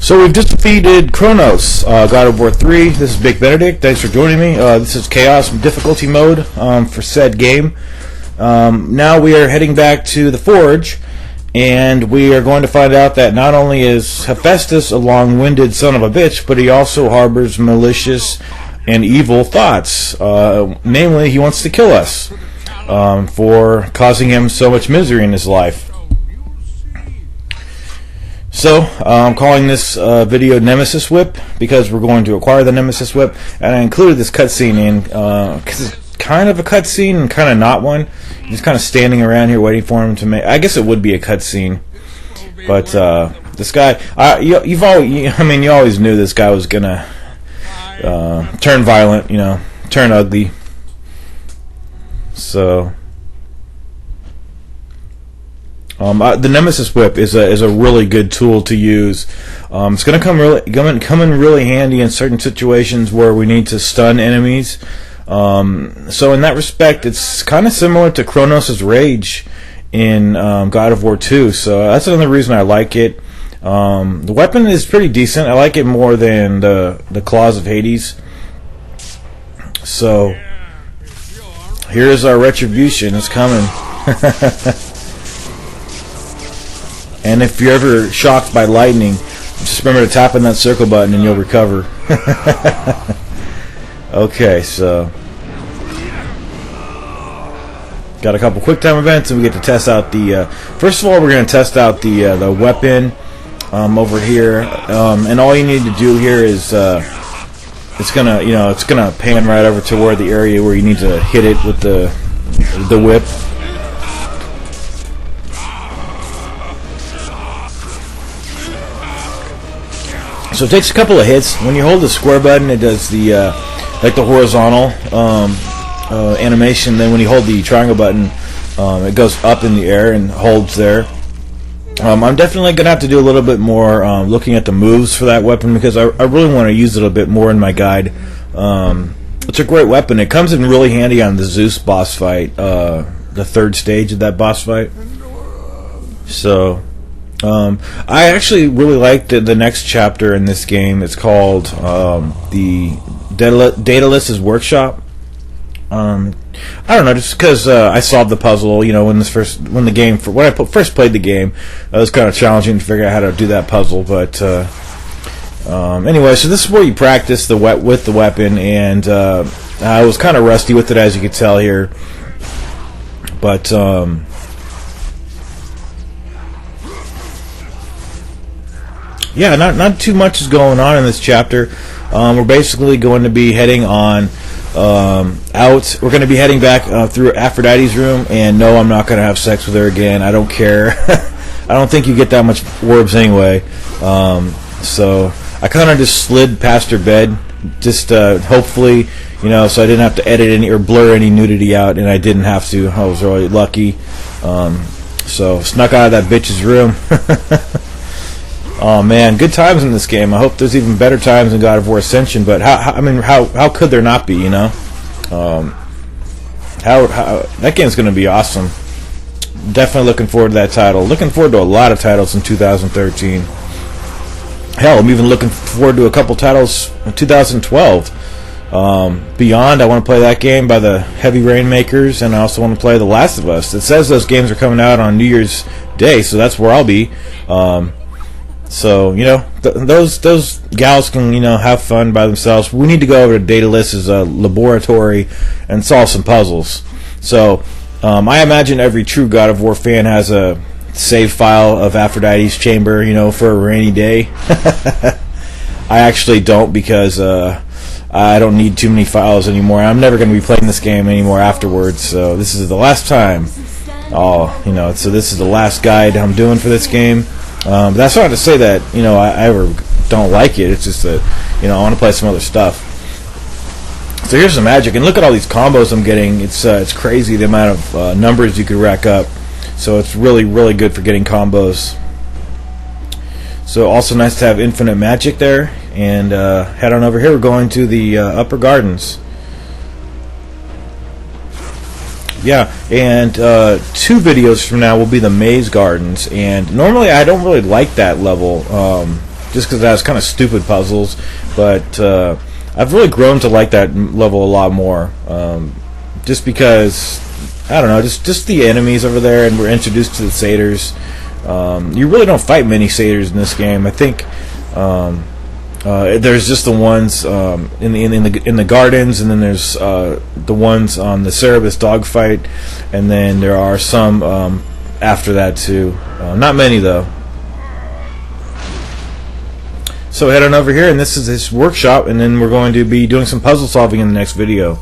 So we've just defeated Kronos, God of War 3. This is Big Benedict. Thanks for joining me. This is Chaos difficulty mode for said game. Now we are heading back to the Forge, and we are going to find out that not only is Hephaestus a long-winded son of a bitch, but he also harbors malicious and evil thoughts. Namely, he wants to kill us for causing him so much misery in his life. So, I'm calling this video Nemesis Whip because we're going to acquire the Nemesis Whip, and I included this cutscene in because it's kind of a cutscene and kind of not one. You're just kind of standing around here waiting for him to make. I guess it would be a cutscene, but this guy, you always knew this guy was gonna turn violent, turn ugly. So. The Nemesis Whip is a really good tool to use. It's going to come in really handy in certain situations where we need to stun enemies. So in that respect, it's kind of similar to Kronos' Rage in God of War 2. So that's another reason I like it. The weapon is pretty decent. I like it more than the Claws of Hades. So here's our retribution. It's coming. And if you're ever shocked by lightning, just remember to tap on that circle button and you'll recover. Okay, so got a couple quick time events, and we get to test out the. First of all, we're going to test out the weapon over here, and all you need to do here is it's gonna pan right over to where the area where you need to hit it with the whip. So it takes a couple of hits. When you hold the square button, it does the like the horizontal animation. Then when you hold the triangle button, it goes up in the air and holds there. I'm definitely going to have to do a little bit more looking at the moves for that weapon because I really want to use it a bit more in my guide. It's a great weapon. It comes in really handy on the Zeus boss fight, the third stage of that boss fight. So. I actually really liked the next chapter in this game. It's called the Daedalus's Workshop. I don't know, just because I solved the puzzle. When I first played the game, it was kind of challenging to figure out how to do that puzzle. But anyway, so this is where you practice with the weapon, and I was kind of rusty with it, as you could tell here. But yeah, not too much is going on in this chapter. We're basically going to be heading on out. We're going to be heading back through Aphrodite's room, and no, I'm not going to have sex with her again. I don't care. I don't think you get that much orbs anyway. So I kind of just slid past her bed, just hopefully, so I didn't have to edit any or blur any nudity out, and I didn't have to. I was really lucky. So snuck out of that bitch's room. Oh man, good times in this game. I hope there's even better times in God of War Ascension. But how could there not be? How that game's going to be awesome. Definitely looking forward to that title. Looking forward to a lot of titles in 2013. Hell, I'm even looking forward to a couple titles in 2012. Beyond, I want to play that game by the Heavy Rainmakers, and I also want to play The Last of Us. It says those games are coming out on New Year's Day, so that's where I'll be. So those gals can have fun by themselves. We need to go over to Daedalus's laboratory and solve some puzzles. So I imagine every true God of War fan has a save file of Aphrodite's chamber, for a rainy day. I actually don't because I don't need too many files anymore. I'm never going to be playing this game anymore afterwards. So this is the last time. So this is the last guide I'm doing for this game. But that's not to say that I ever don't like it. It's just that I want to play some other stuff. So here's some magic, and look at all these combos I'm getting. It's crazy the amount of numbers you could rack up. So it's really good for getting combos. So also nice to have infinite magic there. And head on over here. We're going to the Upper Gardens. Yeah, and 2 videos from now will be the Maze Gardens, and normally I don't really like that level. just because that was kind of stupid puzzles. But I've really grown to like that level a lot more, just because, I don't know, just the enemies over there, and we're introduced to the satyrs. You really don't fight many satyrs in this game. I think there's just the ones in the gardens, and then there's the ones on the Cerebus dogfight, and then there are some after that too. Not many though. So head on over here, and this is his workshop, and then we're going to be doing some puzzle solving in the next video.